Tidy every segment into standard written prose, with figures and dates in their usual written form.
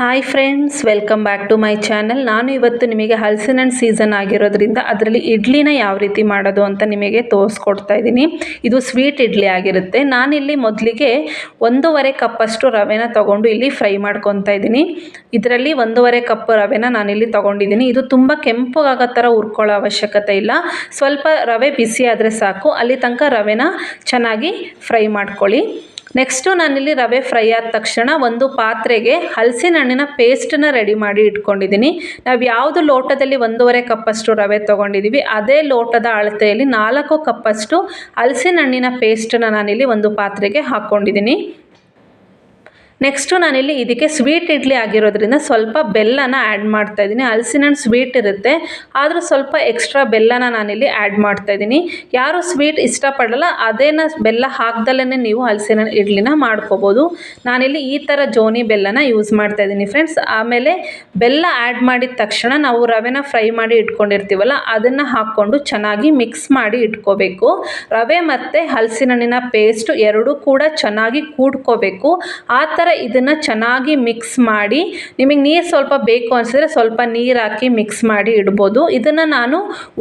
Hi friends, welcome back to my channel. ನಾನು ಇವತ್ತು ನಿಮಗೆ ಹಲಸಿನ ಹಣ್ಣು ಸೀಸನ್ ಆಗಿರೋದ್ರಿಂದ ಅದರಲ್ಲಿ ಇಡ್ಲಿನ ಯಾವ ರೀತಿ ಮಾಡೋದು ಅಂತ ನಿಮಗೆ ತೋರಿಸ್ಕೊಡ್ತಾ ಇದ್ದೀನಿ. ಇದು ಸ್ವೀಟ್ ಇಡ್ಲಿ ಆಗಿರುತ್ತೆ. ನಾನಿಲ್ಲಿ ಮೊದಲಿಗೆ 1.5 ಕಪ್ಪಷ್ಟು ರವೆನ ತೊಗೊಂಡು ಇಲ್ಲಿ ಫ್ರೈ ಮಾಡ್ಕೊತಾ ಇದ್ದೀನಿ. ಇದರಲ್ಲಿ 1.5 ಕಪ್ ರವೆನ ನಾನಿಲ್ಲಿ ತೊಗೊಂಡಿದ್ದೀನಿ. ಇದು ತುಂಬ ಕೆಂಪಗಾಗೋ ಥರ ಹುರ್ಕೊಳ್ಳೋ ಅವಶ್ಯಕತೆ ಇಲ್ಲ. ಸ್ವಲ್ಪ ರವೆ ಬಿಸಿ ಆದರೆ ಸಾಕು. ಅಲ್ಲಿ ತನಕ ರವೆನ ಚೆನ್ನಾಗಿ ಫ್ರೈ ಮಾಡ್ಕೊಳ್ಳಿ. ನೆಕ್ಸ್ಟು ನಾನಿಲ್ಲಿ ರವೆ ಫ್ರೈ ಆದ ತಕ್ಷಣ ಒಂದು ಪಾತ್ರೆಗೆ ಹಲಸಿನ ಹಣ್ಣಿನ ಪೇಸ್ಟನ್ನ ರೆಡಿ ಮಾಡಿ ಇಟ್ಕೊಂಡಿದ್ದೀನಿ. ನಾವು ಯಾವುದು ಲೋಟದಲ್ಲಿ 1.5 ಕಪ್ಪಷ್ಟು ರವೆ ತೊಗೊಂಡಿದ್ದೀವಿ ಅದೇ ಲೋಟದ ಅಳತೆಯಲ್ಲಿ 4 ಕಪ್ಪಷ್ಟು ಹಲಸಿನ ಹಣ್ಣಿನ ಪೇಸ್ಟನ್ನ ನಾನಿಲ್ಲಿ ಒಂದು ಪಾತ್ರೆಗೆ ಹಾಕ್ಕೊಂಡಿದ್ದೀನಿ. ನೆಕ್ಸ್ಟು ನಾನಿಲ್ಲಿ ಇದಕ್ಕೆ ಸ್ವೀಟ್ ಇಡ್ಲಿ ಆಗಿರೋದ್ರಿಂದ ಸ್ವಲ್ಪ ಬೆಲ್ಲನ ಆ್ಯಡ್ ಮಾಡ್ತಾಯಿದ್ದೀನಿ. ಹಲಸಿನ ಹಣ್ಣು ಸ್ವೀಟ್ ಇರುತ್ತೆ, ಆದರೂ ಸ್ವಲ್ಪ ಎಕ್ಸ್ಟ್ರಾ ಬೆಲ್ಲನ ನಾನಿಲ್ಲಿ ಆ್ಯಡ್ ಮಾಡ್ತಾಯಿದ್ದೀನಿ. ಯಾರು ಸ್ವೀಟ್ ಇಷ್ಟಪಡಲ್ಲ ಅದೇನ ಬೆಲ್ಲ ಹಾಕ್ದಲೇ ನೀವು ಹಲಸಿನ ಹಣ್ಣು ಇಡ್ಲಿನ ಮಾಡ್ಕೋಬೋದು. ನಾನಿಲ್ಲಿ ಈ ಥರ ಜೋನಿ ಬೆಲ್ಲನ ಯೂಸ್ ಮಾಡ್ತಾಯಿದ್ದೀನಿ ಫ್ರೆಂಡ್ಸ್. ಆಮೇಲೆ ಬೆಲ್ಲ ಆ್ಯಡ್ ಮಾಡಿದ ತಕ್ಷಣ ನಾವು ರವೆನ ಫ್ರೈ ಮಾಡಿ ಇಟ್ಕೊಂಡಿರ್ತೀವಲ್ಲ ಅದನ್ನು ಹಾಕ್ಕೊಂಡು ಚೆನ್ನಾಗಿ ಮಿಕ್ಸ್ ಮಾಡಿ ಇಟ್ಕೋಬೇಕು. ರವೆ ಮತ್ತು ಹಲಸಿನ ಹಣ್ಣಿನ ಪೇಸ್ಟು ಎರಡೂ ಕೂಡ ಚೆನ್ನಾಗಿ ಕೂಡ್ಕೋಬೇಕು. ಆ ಥರ ಇದನ್ನು ಚೆನ್ನಾಗಿ ಮಿಕ್ಸ್ ಮಾಡಿ, ನಿಮಗೆ ನೀರು ಸ್ವಲ್ಪ ಬೇಕು ಅನಿಸಿದ್ರೆ ಸ್ವಲ್ಪ ನೀರು ಹಾಕಿ ಮಿಕ್ಸ್ ಮಾಡಿ ಇಡ್ಬೋದು. ಇದನ್ನು ನಾನು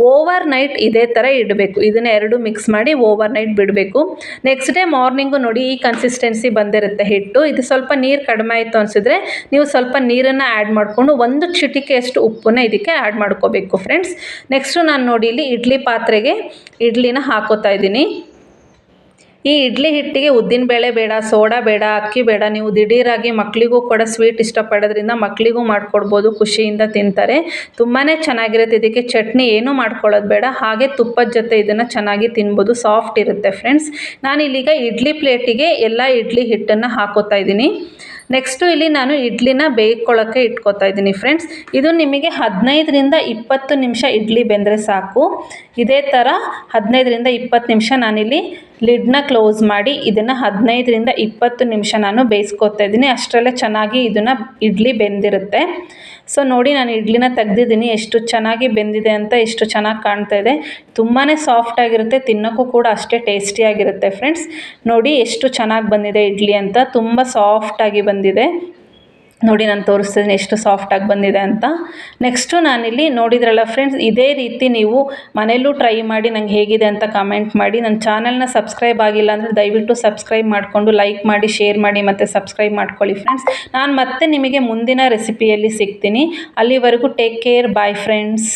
ಓವರ್ ನೈಟ್ ಇದೇ ಥರ ಇಡಬೇಕು. ಇದನ್ನು ಎರಡು ಮಿಕ್ಸ್ ಮಾಡಿ ಓವರ್ ನೈಟ್ ಬಿಡಬೇಕು. ನೆಕ್ಸ್ಟ್ ಡೇ ಮಾರ್ನಿಂಗು ನೋಡಿ ಈ ಕನ್ಸಿಸ್ಟೆನ್ಸಿ ಬಂದಿರುತ್ತೆ ಹಿಟ್ಟು. ಇದು ಸ್ವಲ್ಪ ನೀರು ಕಡಿಮೆ ಆಯಿತು ಅನಿಸಿದ್ರೆ ನೀವು ಸ್ವಲ್ಪ ನೀರನ್ನು ಆ್ಯಡ್ ಮಾಡಿಕೊಂಡು 1 ಚಿಟಿಕೆಯಷ್ಟು ಉಪ್ಪನ್ನ ಇದಕ್ಕೆ ಆ್ಯಡ್ ಮಾಡ್ಕೋಬೇಕು ಫ್ರೆಂಡ್ಸ್. ನೆಕ್ಸ್ಟು ನಾನು ನೋಡಿ ಇಲ್ಲಿ ಇಡ್ಲಿ ಪಾತ್ರೆಗೆ ಇಡ್ಲಿನ ಹಾಕೋತಾ ಇದ್ದೀನಿ. ಈ ಇಡ್ಲಿ ಹಿಟ್ಟಿಗೆ ಉದ್ದಿನಬೇಳೆ ಬೇಡ, ಸೋಡಾ ಬೇಡ, ಅಕ್ಕಿ ಬೇಡ. ನೀವು ದಿಢೀರಾಗಿ ಮಕ್ಕಳಿಗೂ ಕೂಡ ಸ್ವೀಟ್ ಇಷ್ಟಪಡೋದ್ರಿಂದ ಮಕ್ಕಳಿಗೂ ಮಾಡಿಕೊಡ್ಬೋದು, ಖುಷಿಯಿಂದ ತಿಂತಾರೆ. ತುಂಬಾ ಚೆನ್ನಾಗಿರುತ್ತೆ. ಇದಕ್ಕೆ ಚಟ್ನಿ ಏನೂ ಮಾಡ್ಕೊಳ್ಳೋದು ಬೇಡ, ಹಾಗೆ ತುಪ್ಪದ ಜೊತೆ ಇದನ್ನು ಚೆನ್ನಾಗಿ ತಿನ್ಬೋದು. ಸಾಫ್ಟ್ ಇರುತ್ತೆ ಫ್ರೆಂಡ್ಸ್. ನಾನಿಲ್ಲೀಗ ಇಡ್ಲಿ ಪ್ಲೇಟಿಗೆ ಎಲ್ಲ ಇಡ್ಲಿ ಹಿಟ್ಟನ್ನು ಹಾಕೋತಾ ಇದ್ದೀನಿ. ನೆಕ್ಸ್ಟು ಇಲ್ಲಿ ನಾನು ಇಡ್ಲಿನ ಬೇಯ್ಕೊಳ್ಳೋಕ್ಕೆ ಇಟ್ಕೋತಾ ಇದ್ದೀನಿ ಫ್ರೆಂಡ್ಸ್. ಇದು ನಿಮಗೆ 15ರಿಂದ 20 ನಿಮಿಷ ಇಡ್ಲಿ ಬೆಂದರೆ ಸಾಕು. ಇದೇ ಥರ 15ರಿಂದ 20 ನಿಮಿಷ ನಾನಿಲ್ಲಿ ಲಿಡ್ನ ಕ್ಲೋಸ್ ಮಾಡಿ ಇದನ್ನು 15ರಿಂದ 20 ನಿಮಿಷ ನಾನು ಬೇಯಿಸ್ಕೊತಾ ಇದ್ದೀನಿ. ಅಷ್ಟರಲ್ಲೇ ಚೆನ್ನಾಗಿ ಇದನ್ನು ಇಡ್ಲಿ ಬೆಂದಿರುತ್ತೆ. ಸೊ ನೋಡಿ, ನಾನು ಇಡ್ಲಿನ ತೆಗ್ದಿದ್ದೀನಿ. ಎಷ್ಟು ಚೆನ್ನಾಗಿ ಬೆಂದಿದೆ ಅಂತ, ಎಷ್ಟು ಚೆನ್ನಾಗಿ ಕಾಣ್ತಾ ಇದೆ. ತುಂಬಾ ಸಾಫ್ಟಾಗಿರುತ್ತೆ, ತಿನ್ನೋಕ್ಕೂ ಕೂಡ ಅಷ್ಟೇ ಟೇಸ್ಟಿಯಾಗಿರುತ್ತೆ ಫ್ರೆಂಡ್ಸ್. ನೋಡಿ ಎಷ್ಟು ಚೆನ್ನಾಗಿ ಬಂದಿದೆ ಇಡ್ಲಿ ಅಂತ, ತುಂಬ ಸಾಫ್ಟಾಗಿ ಬಂದಿದೆ. ನೋಡಿ ನಾನು ತೋರಿಸ್ತಿದ್ದೀನಿ ಎಷ್ಟು ಸಾಫ್ಟಾಗಿ ಬಂದಿದೆ ಅಂತ. ನೆಕ್ಸ್ಟು ನಾನಿಲ್ಲಿ ನೋಡಿದ್ರಲ್ಲ ಫ್ರೆಂಡ್ಸ್, ಇದೇ ರೀತಿ ನೀವು ಮನೆಯಲ್ಲೂ ಟ್ರೈ ಮಾಡಿ ನಂಗೆ ಹೇಗಿದೆ ಅಂತ ಕಮೆಂಟ್ ಮಾಡಿ. ನನ್ನ ಚಾನಲ್ನ ಸಬ್ಸ್ಕ್ರೈಬ್ ಆಗಿಲ್ಲ ಅಂದರೆ ದಯವಿಟ್ಟು ಸಬ್ಸ್ಕ್ರೈಬ್ ಮಾಡಿಕೊಂಡು ಲೈಕ್ ಮಾಡಿ, ಶೇರ್ ಮಾಡಿ ಮತ್ತು ಸಬ್ಸ್ಕ್ರೈಬ್ ಮಾಡ್ಕೊಳ್ಳಿ ಫ್ರೆಂಡ್ಸ್. ನಾನು ಮತ್ತೆ ನಿಮಗೆ ಮುಂದಿನ ರೆಸಿಪಿಯಲ್ಲಿ ಸಿಗ್ತೀನಿ. ಅಲ್ಲಿವರೆಗೂ ಟೇಕ್ ಕೇರ್. Bye friends.